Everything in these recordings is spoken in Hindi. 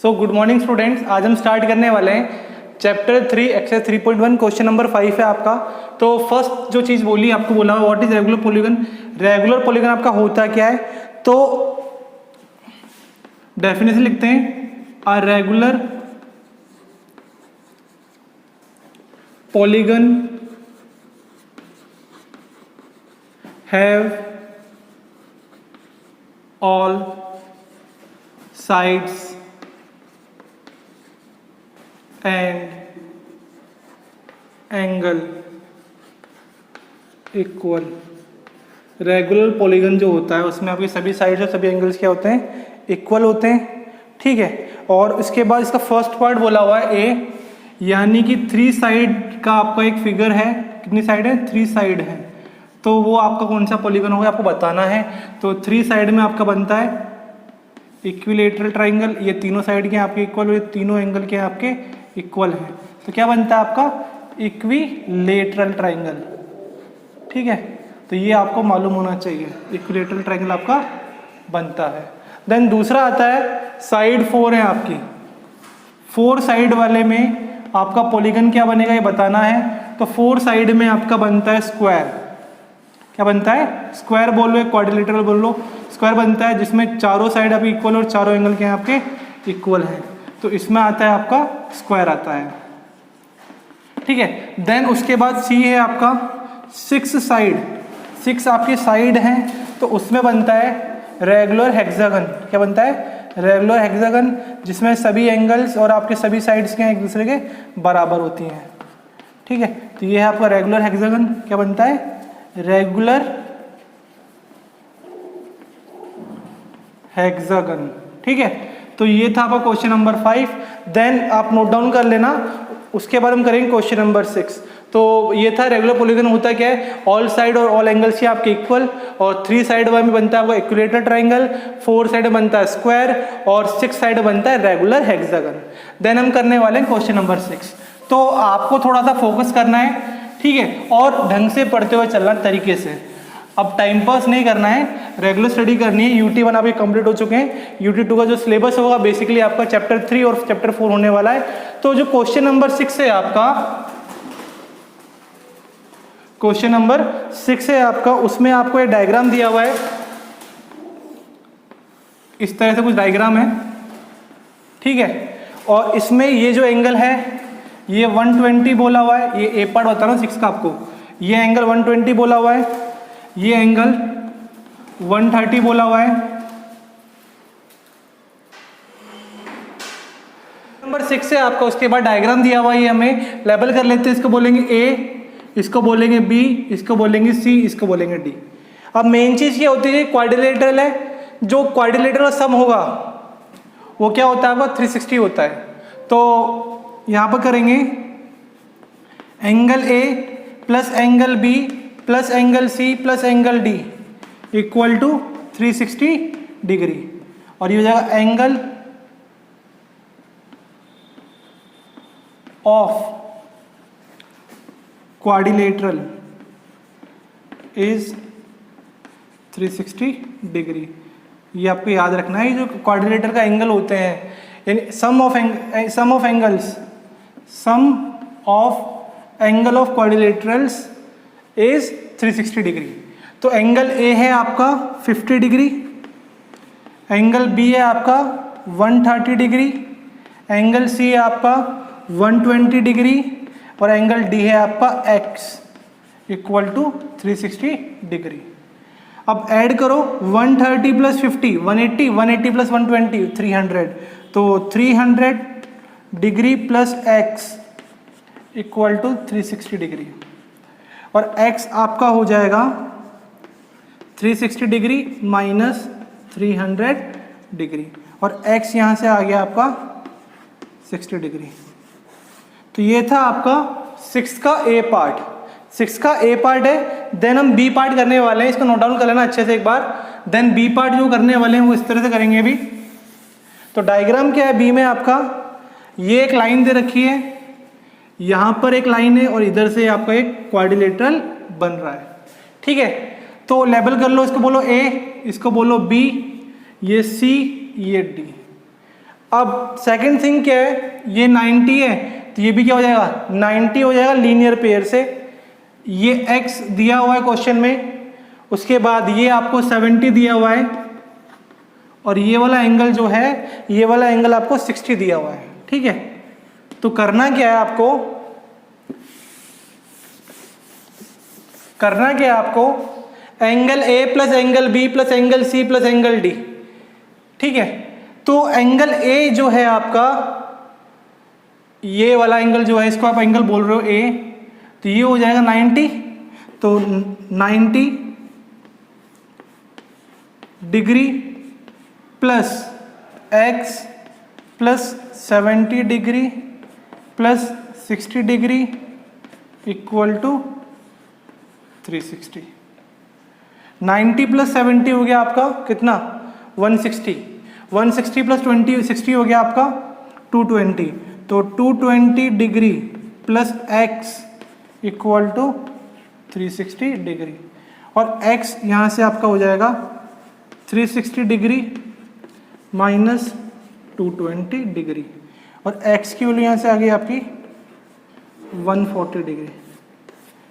सो गुड मॉर्निंग स्टूडेंट्स, आज हम स्टार्ट करने वाले हैं चैप्टर 3 एक्सरसाइज 3.1 क्वेश्चन नंबर 5 है आपका। तो फर्स्ट जो चीज़ बोली आपको बोला what is regular polygon. Regular polygon आपका होता क्या है, तो डेफिनेशन लिखते हैं a regular polygon have all sides and angle equal. Regular polygon जो होता है उसमें आपके सभी साइड्स और सभी एंगल्स क्या होते हैं, इक्वल होते हैं। ठीक है, और इसके बाद इसका फर्स्ट पार्ट बोला हुआ है ए, यानी कि 3 साइड का आपका एक फिगर है। कितनी साइड है, 3 साइड है। तो वो आपका कौन सा पॉलीगन होगा आपको बताना है। तो 3 साइड में आपका बनता है इक्विलेटरल ट्राइंगल। ये तीनों साइड के आपके इक्वल, ये तीनों एंगल के आपके इक्वल है। तो क्या बनता है आपका इक्विलेटरल ट्राइंगल। ठीक है, तो ये आपको मालूम होना चाहिए, इक्विलेटरल ट्राइंगल आपका बनता है। देन दूसरा आता है साइड 4 है आपकी। 4 साइड वाले में आपका पॉलीगन क्या बनेगा ये बताना है। तो 4 साइड में आपका बनता है स्क्वायर। क्या बनता है, स्क्वायर बोल लो, क्वाड्रिलेटरल बोल लो। स्क्वायर बनता है जिसमें चारों साइड आपके इक्वल और चारों एंगल के आपके इक्वल हैं। तो इसमें आता है आपका स्क्वायर आता है। ठीक है, देन उसके बाद सी है आपका 6 साइड। 6 आपके साइड हैं, तो उसमें बनता है रेगुलर हेक्सागन। क्या बनता है, रेगुलर हेक्सागन, जिसमें सभी एंगल्स और आपके सभी साइड्स के एक दूसरे के बराबर होती हैं। ठीक है, तो ये है आपका रेगुलर हेक्सागन। क्या बनता है, रेगुलर हेक्सागन। ठीक है, तो ये था आपका क्वेश्चन नंबर 5। देन आप नोट डाउन कर लेना, उसके बाद हम करेंगे क्वेश्चन नंबर 6। तो ये था रेगुलर पॉलीगन होता क्या है, ऑल साइड और ऑल एंगल्स आपके इक्वल, और 3 साइड में बनता है आपका इक्विलेटरल ट्राइंगल, 4 साइड में बनता है स्क्वायर, और 6 साइड में बनता है रेगुलर हेक्सागन। देन हम करने वाले हैं क्वेश्चन नंबर 6। तो आपको थोड़ा सा फोकस करना है, ठीक है, और ढंग से पढ़ते हुए चलना तरीके से। अब टाइम पास नहीं करना है, रेगुलर स्टडी करनी है। यूटी 1 आपके कंप्लीट हो चुके हैं। यूटी 2 का जो सिलेबस होगा बेसिकली आपका चैप्टर 3 और चैप्टर 4 होने वाला है। तो जो क्वेश्चन नंबर 6 है आपका, क्वेश्चन नंबर 6 है आपका, उसमें आपको एक डायग्राम दिया हुआ है। इस तरह से कुछ डायग्राम है, ठीक है, और इसमें ये जो एंगल है ये 120 बोला हुआ है। ये ए पार्ट बता रहा हूँ 6 का आपको। ये एंगल 120 बोला हुआ है, ये एंगल 130 बोला हुआ है। नंबर 6 है आपका, उसके बाद डायग्राम दिया हुआ है, ये हमें लेबल कर लेते हैं। इसको बोलेंगे ए, इसको बोलेंगे बी, इसको बोलेंगे सी, इसको बोलेंगे डी। अब मेन चीज क्या होती है, क्वाड्रिलेटरल है। जो क्वाड्रिलेटरल सम होगा वो क्या होता है आपका 360 होता है। तो यहां पर करेंगे angle A plus angle B plus angle C plus angle d equal to 360 degree, और ये हो जाएगा angle of quadrilateral is 360 degree. ये आपको याद रखना है, जो क्वाड्रिलेटर का एंगल होते हैं, यानी sum of angles, sum of angle of quadrilaterals is 360 degree. तो एंगल ए है आपका 50 डिग्री, एंगल बी है आपका 130 डिग्री, एंगल सी है आपका 120 डिग्री, और एंगल डी है आपका x इक्वल टू 360 डिग्री। अब ऐड करो 130 प्लस 50 180, 180 प्लस 120 300, तो 300 degree plus x equal to 360 degree, और x आपका हो जाएगा 360 डिग्री माइनस 300 डिग्री, और x यहाँ से आ गया आपका 60 डिग्री। तो ये था आपका 6 का ए पार्ट। 6 का ए पार्ट है। देन हम बी पार्ट करने वाले हैं, इसको नोट डाउन कर लेना अच्छे से एक बार। देन बी पार्ट जो करने वाले हैं वो इस तरह से करेंगे अभी। तो डायग्राम क्या है बी में आपका, ये एक लाइन दे रखी है, यहां पर एक लाइन है, और इधर से आपका एक क्वाड्रिलेटरल बन रहा है। ठीक है, तो लेबल कर लो, इसको बोलो ए, इसको बोलो बी, ये सी, ये डी। अब सेकंड थिंग क्या है, ये 90 है तो ये भी क्या हो जाएगा 90 हो जाएगा लीनियर पेयर से। ये x दिया हुआ है क्वेश्चन में, उसके बाद ये आपको 70 दिया हुआ है और ये वाला एंगल जो है, ये वाला एंगल आपको 60 दिया हुआ है। ठीक है, तो करना क्या है आपको, करना क्या है आपको, angle A plus angle B plus angle C plus angle D। ठीक है, तो एंगल A जो है आपका, ये वाला एंगल जो है, इसको आप एंगल बोल रहे हो A, तो ये हो जाएगा 90, तो 90 degree plus x plus 70 degree plus 60 degree equal to 360। 90 plus 70 हो गया आपका कितना 160, 160 प्लस 20 60 हो गया आपका 220, तो 220 degree plus x equal to 360 degree, और x यहाँ से आपका हो जाएगा 360 डिग्री माइनस 220 डिग्री, और x की वैल्यू यहाँ से आ गई आपकी 140 डिग्री।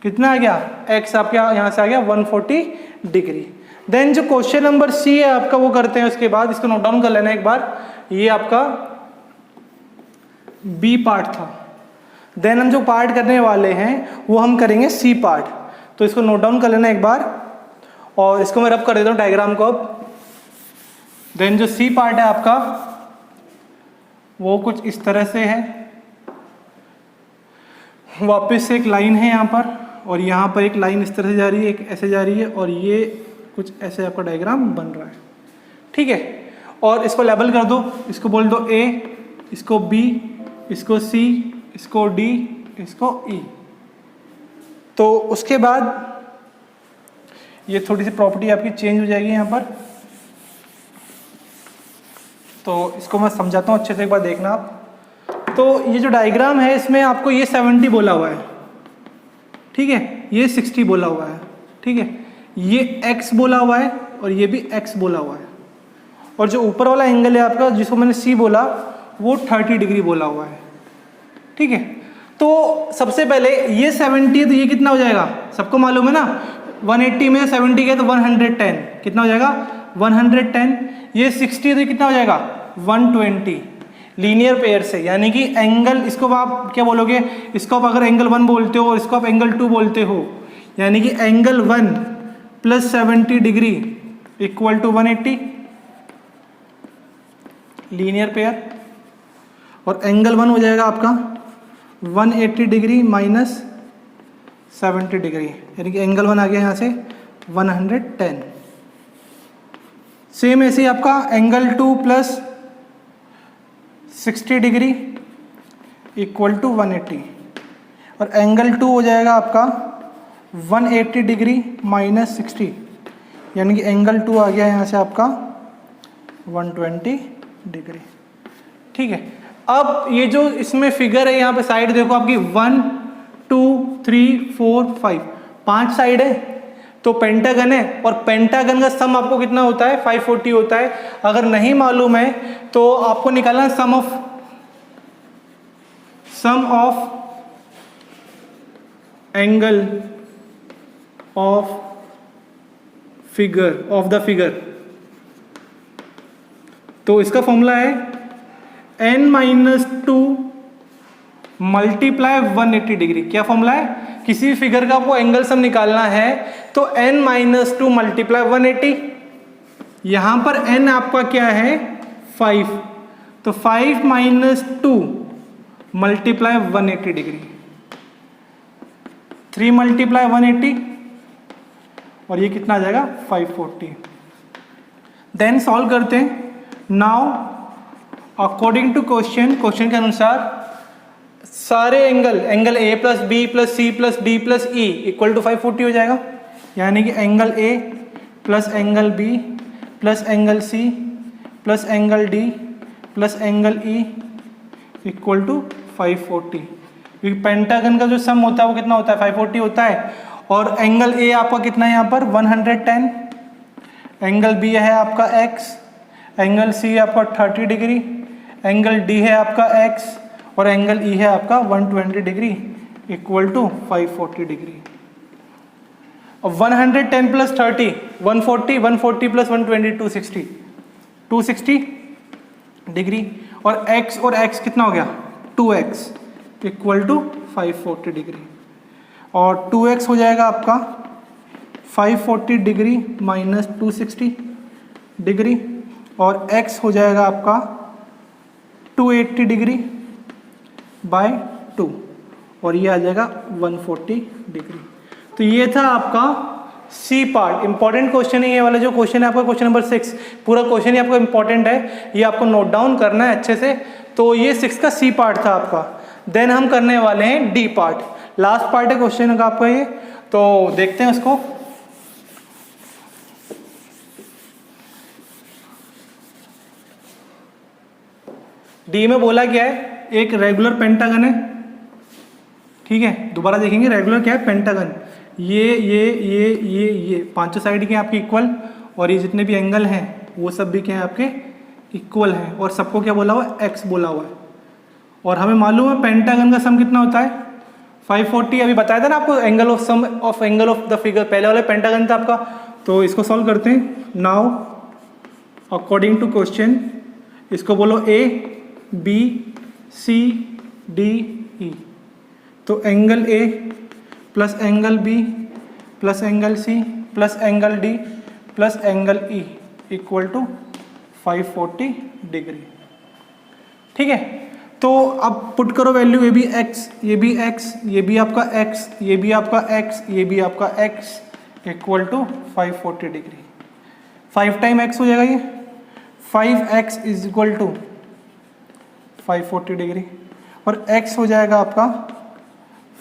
कितना आ गया, x आपका यहाँ से आ गया 140 डिग्री। देन जो क्वेश्चन नंबर सी है आपका वो करते हैं, उसके बाद इसको नोट डाउन कर लेना एक बार, ये आपका बी पार्ट था। देन हम जो पार्ट करने वाले हैं वो हम करेंगे सी पार्ट, तो इसको नोट डाउन कर लेना एक बार, और इसको मैं रब कर देता हूँ डायग्राम को अब। देन जो सी पार्ट है आपका वो कुछ इस तरह से है, वापस से एक लाइन है यहाँ पर, और यहाँ पर एक लाइन इस तरह से जा रही है, एक ऐसे जा रही है, और ये कुछ ऐसे आपका डायग्राम बन रहा है। ठीक है, और इसको लेबल कर दो, इसको बोल दो A, इसको B, इसको C, इसको D, इसको E। तो उसके बाद ये थोड़ी सी प्रॉपर्टी आपकी चेंज हो जाएगी यहाँ पर, तो इसको मैं समझाता हूँ अच्छे से, एक बार देखना आप। तो ये जो डायग्राम है इसमें आपको ये 70 बोला हुआ है, ठीक है, ये 60 बोला हुआ है, ठीक है, ये x बोला हुआ है और ये भी x बोला हुआ है, और जो ऊपर वाला एंगल है आपका जिसको मैंने C बोला वो 30 डिग्री बोला हुआ है। ठीक है, तो सबसे पहले ये 70 है तो ये कितना हो जाएगा, सबको मालूम है ना, 180 में 70 गया तो 110, कितना हो जाएगा 110। ये 60 है तो कितना हो जाएगा 120 लीनियर पेयर से, यानी कि एंगल, इसको आप क्या बोलोगे, इसको आप अगर एंगल 1 बोलते हो और इसको आप एंगल 2 बोलते हो, यानी कि angle 1 plus 70 degree equal to 180 linear pair, और एंगल 1 हो जाएगा आपका 180 डिग्री माइनस 70 डिग्री, यानी कि एंगल 1 आ गया यहाँ से 110। सेम ऐसे ही आपका angle 2 plus 60 degree equal to 180, और एंगल 2 हो जाएगा आपका 180 डिग्री माइनस 60, यानी कि एंगल 2 आ गया यहाँ से आपका 120 डिग्री। ठीक है, अब ये जो इसमें फिगर है यहाँ पे साइड देखो आपकी 1 2 3 4 5 5 साइड है, तो पेंटागन है, और पेंटागन का सम आपको कितना होता है 540 होता है। अगर नहीं मालूम है तो आपको निकालना sum of angle of figure of the figure, तो इसका फॉर्मूला है n-2 मल्टीप्लाई 180 डिग्री। क्या फॉर्मूला है, किसी भी फिगर का आपको एंगल सम निकालना है तो n-2 मल्टीप्लाई 180, यहां पर n आपका क्या है 5, तो 5-2 मल्टीप्लाई 180 डिग्री, 3 मल्टीप्लाई 180, और ये कितना आ जाएगा 540। देन सॉल्व करते हैं। नाउ अकॉर्डिंग टू क्वेश्चन के अनुसार सारे angle A plus B plus C plus D plus E equal to 540 हो जाएगा, यानी कि angle A plus angle B plus angle C plus angle D plus angle E equal to 540, क्योंकि पेंटागन का जो सम होता है वो कितना होता है 540 होता है, और एंगल A आपका कितना है यहाँ पर 110, एंगल B है आपका X, एंगल C आपका 30 डिग्री, एंगल डी है आपका x और एंगल ई है आपका 120 डिग्री इक्वल टू 540 डिग्री। और 110 प्लस 30 140, 140 प्लस 120 260, 260 डिग्री। और x और x कितना हो गया 2x इक्वल टू 540 डिग्री। और 2x हो जाएगा आपका 540 डिग्री माइनस 260 डिग्री और x हो जाएगा आपका 280 डिग्री बाय 2 और ये आ जाएगा 140 डिग्री। तो ये था आपका सी पार्ट। इंपॉर्टेंट क्वेश्चन है ये वाला जो क्वेश्चन है आपका क्वेश्चन नंबर 6। पूरा क्वेश्चन ही आपका इंपॉर्टेंट है, ये आपको नोट डाउन करना है अच्छे से। तो ये 6 का सी पार्ट था आपका। देन हम करने वाले हैं डी पार्ट, लास्ट पार्ट है क्वेश्चन का आपका ये। तो देखते हैं उसको। डी में बोला क्या है, एक रेगुलर पेंटागन है, ठीक है। दोबारा देखेंगे रेगुलर क्या है, पेंटागन। ये पांचों साइड के आपके इक्वल और ये जितने भी एंगल हैं वो सब भी क्या है आपके इक्वल हैं और सबको क्या बोला हुआ है, एक्स बोला हुआ है। और हमें मालूम है पेंटागन का सम कितना होता है 540। अभी बताया था ना आपको angle of sum of angle of the figure, पहले वाला पेंटागन था आपका। तो इसको सॉल्व करते हैं। नाउ अकॉर्डिंग टू क्वेश्चन इसको बोलो A B C D E. तो angle A plus angle B plus angle C plus angle D plus angle E equal to 540 degree, ठीक है। तो अब पुट करो वैल्यू, ये भी x, ये भी x, ये भी आपका x, ये भी आपका x, ये भी आपका x equal to 540 degree. 5 time x हो जाएगा ये 5x is equal to 540 degree और x हो जाएगा आपका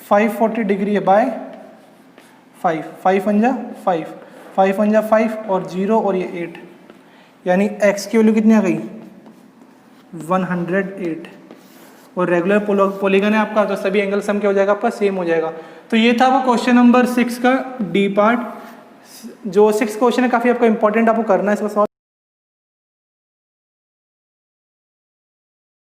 540 डिग्री बाय 5, 5 पंजा 5, 5 पंजा 5 और 0 और ये 8, यानी x की वैल्यू कितनी आ गई 108। और रेगुलर पॉलीगन है आपका तो सभी एंगल सम क्या हो जाएगा आपका सेम हो जाएगा। तो ये था आपका क्वेश्चन नंबर 6 का डी पार्ट। जो 6 क्वेश्चन है काफ़ी आपका इंपॉर्टेंट आपको करना है इसको सॉल्व।